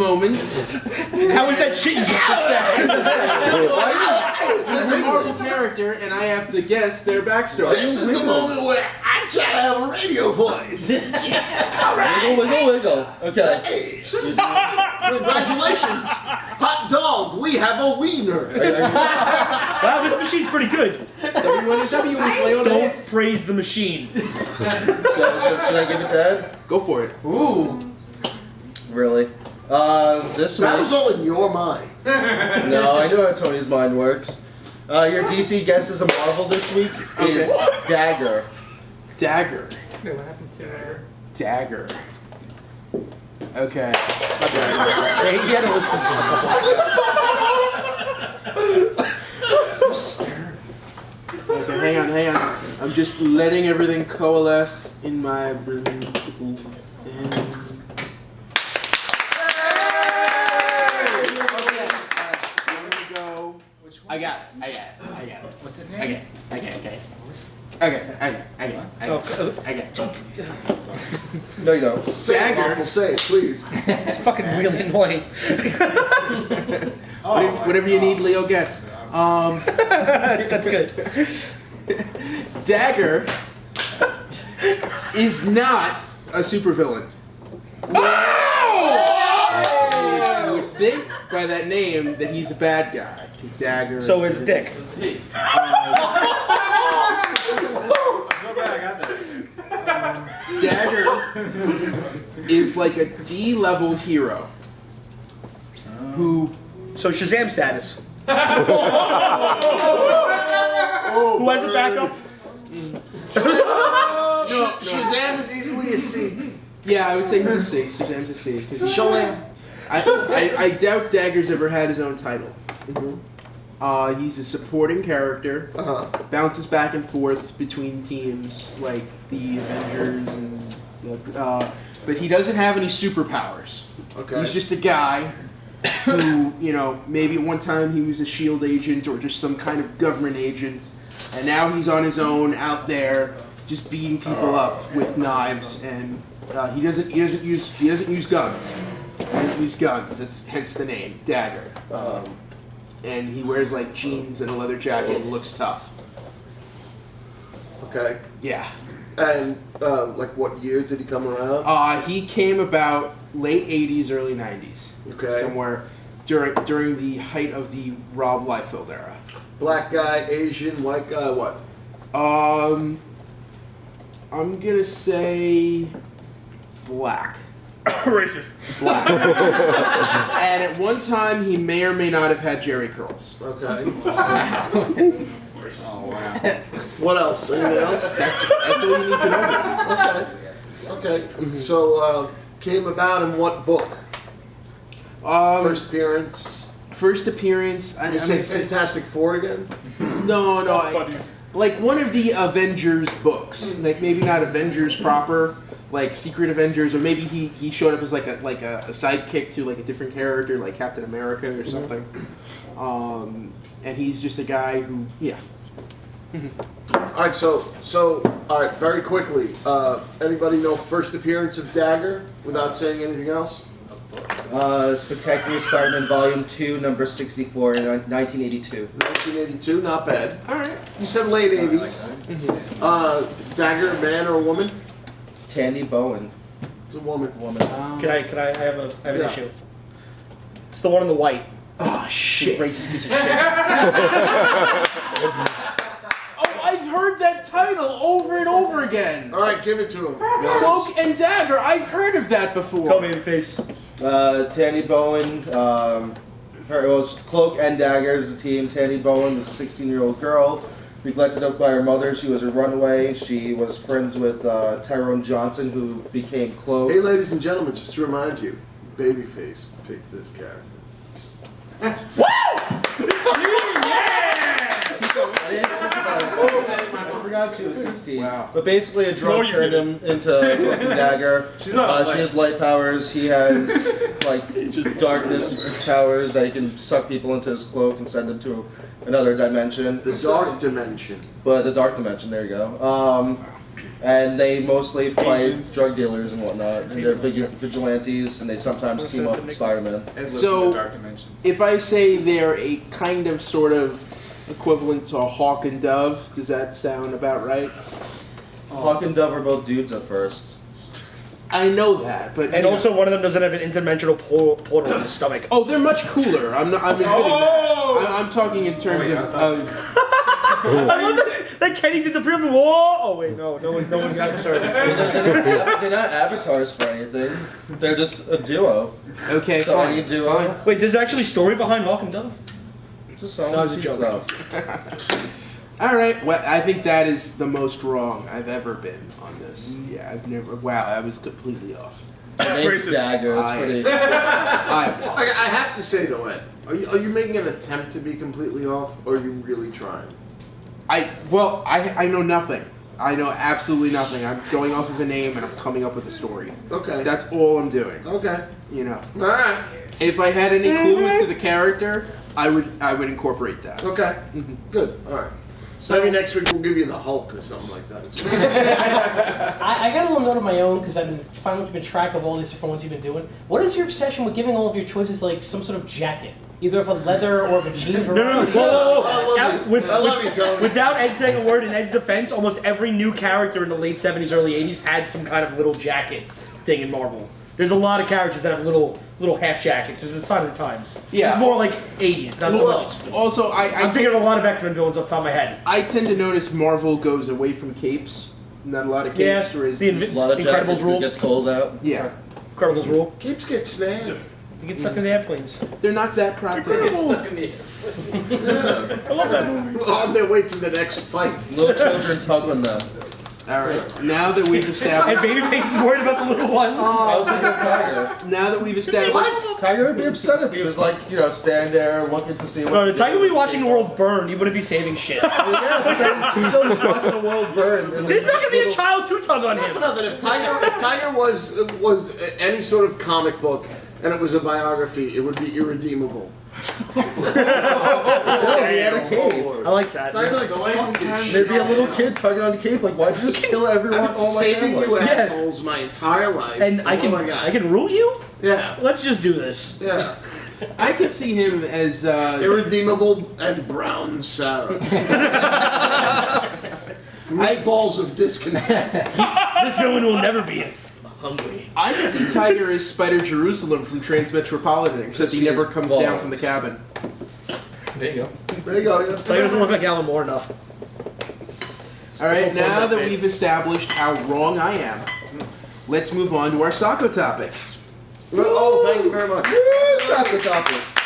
moment. How was that shit you just This is a Marvel character, and I have to guess their backstory. This is the moment where I try to have a radio voice. All right. Wiggle. Okay. Hey, congratulations, hot dog. We have a wiener. Wow, this machine's pretty good. Don't praise the machine. So, should I give it to Ed? Go for it. Ooh. Really? This That week. was all in your mind. No, I know how Tony's mind works. Your DC guess as a Marvel this week is Dagger. Dagger. Wait, what happened to her? Dagger. Okay. Hey, you had to listen Okay, hang on. I'm just letting everything coalesce in my brain. I got it. What's it I name? get. No, you don't. Say it, Marvel, say it, please. It's fucking really annoying. Whatever you need, Leo gets. That's good. Dagger is not a supervillain. You would think by that name that he's a bad guy. He's Dagger. So is Dick. Dagger is like a D-level hero who. So Shazam status. Who has a backup? Shazam is easily a C. Yeah, I would say he's a C. Shazam's a C. Shalam. I doubt Dagger's ever had his own title. Mm-hmm. He's a supporting character. Bounces back and forth between teams like the Avengers and. But he doesn't have any superpowers. Okay. He's just a guy who, maybe at one time he was a SHIELD agent or just some kind of government agent, and now he's on his own out there, just beating people up with knives, and he doesn't use guns. He doesn't use guns. That's hence the name Dagger. And he wears like jeans and a leather jacket and looks tough. Okay. Yeah. And like what year did he come around? He came about late 80s, early 90s. Okay. Somewhere during the height of the Rob Liefeld era. Black guy, Asian, white guy, what? I'm gonna say black. Racist. Black. And at one time, he may or may not have had Jerry curls. Okay. Oh wow. What else? Anything else? That's all you need to know. Okay. So came about in what book? First appearance. First appearance. You say Fantastic Four again? No. Like one of the Avengers books. Like maybe not Avengers proper. Like Secret Avengers, or maybe he showed up as like a sidekick to like a different character, like Captain America or something. And he's just a guy who, yeah. All right, so all right, very quickly. Anybody know first appearance of Dagger without saying anything else? Spectacular Spider-Man Volume 2, number 64, in 1982. 1982, not bad. All right. You said late 80s. Dagger, man or woman? Tandy Bowen. It's a woman. Can I have an Yeah. issue? It's the one in the white. Oh shit. Racist piece of shit. I've heard that title over and over again. All right, give it to him. Cloak and Dagger. I've heard of that before. Go Babyface. Tandy Bowen. It was Cloak and Dagger as a team. Tandy Bowen was a 16-year-old girl. Neglected up by her mother. She was a runaway. She was friends with Tyrone Johnson, who became Cloak. Hey, ladies and gentlemen, just to remind you, Babyface picked this character. I forgot she was 16. Wow. But basically, a drug turned him into Cloak and Dagger. She has light powers. He has like darkness powers that he can suck people into his cloak and send them to another dimension. The dark dimension. But the dark dimension, there you go. And they mostly fight drug dealers and whatnot. And they're vigilantes, and they sometimes team up with Spider-Man. So, if I say they're a kind of, sort of equivalent to a Hawk and Dove, does that sound about right? Hawk and Dove are both dudes at first. I know that, but And also, one of them doesn't have an interdimensional portal in his stomach. oh, they're much cooler. I'm admitting that. I'm talking in terms of I love that Kenny did the pre of the wall. Oh wait, no one got it started. They're not avatars for anything. They're just a duo. okay, So fine. any duo. Fine. Wait, there's actually story behind Hawk and Dove? Just That was a joke. All right. Well, I think that is the most wrong I've ever been on this. Yeah, I've never. Wow, I was completely off. Name's Dagger. It's pretty. I I have to say though, Ed, are you making an attempt to be completely off, or are you really trying? I know nothing. I know absolutely nothing. I'm going off of a name and I'm coming up with a story. Okay. That's all I'm doing. Okay. You know. All right. If I had any clues to the character, I would incorporate that. Okay. Mhm. Good. All right. So maybe next week we'll give you the Hulk or something like that. I got a little note of my own because I've been finally keeping track of all these different ones you've been doing. What is your obsession with giving all of your choices like some sort of jacket? Either of a leather or of a jean variety? Whoa. I love you, Tony. Without Ed saying a word in Ed's defense, almost every new character in the late 70s, early 80s had some kind of little jacket thing in Marvel. There's a lot of characters that have little half jackets. It's a sign of the times. Yeah. It's more like 80s, not so much. Also, I'm thinking of a lot of X-Men villains off the top of my head. I tend to notice Marvel goes away from capes. Not a lot of capes. Yeah, Or is the A lot of Incredibles jackets rule. that gets cold out. yeah, Incredibles rule. Keeps get snagged. You get stuck in the airplanes. they're not that practical. Yeah. I love that movie. On their way to the next fight. Little children tug on them. All right, now that we've And established, Babyface is worried about the little ones. I was thinking of Tiger. now that we've established, Tiger would be upset if he was like, stand there looking to see what. No, the Tiger would be watching the world burn. He wouldn't be saving shit. Yeah, but then he's still just watching the world burn. And There's not this gonna be a little- child to tug on him. Nothing. If Tiger was any sort of comic book and it was a biography, it would be irredeemable. No, he had a cape. I like that. Tiger's like, fuck this shit. There'd be a little kid tugging on the cape, like, why'd you just kill everyone? I've been Oh my saving God. you Yeah. assholes my entire life. And I Oh my can God. rule you? Yeah. Let's just do this. Yeah. I could see him as Irredeemable and brown Sarah. Meatballs of discontent. This villain will never be hungry. I could see Tiger as Spider Jerusalem from Transmetropolitan, except he He never is comes bald. down from the cabin. There you go. There you go. Yeah. Tiger doesn't look like Alan Moore enough. All right, now that we've established how wrong I am, let's move on to our Socko topics. Oh, thank you very much. Woo, Socko topics.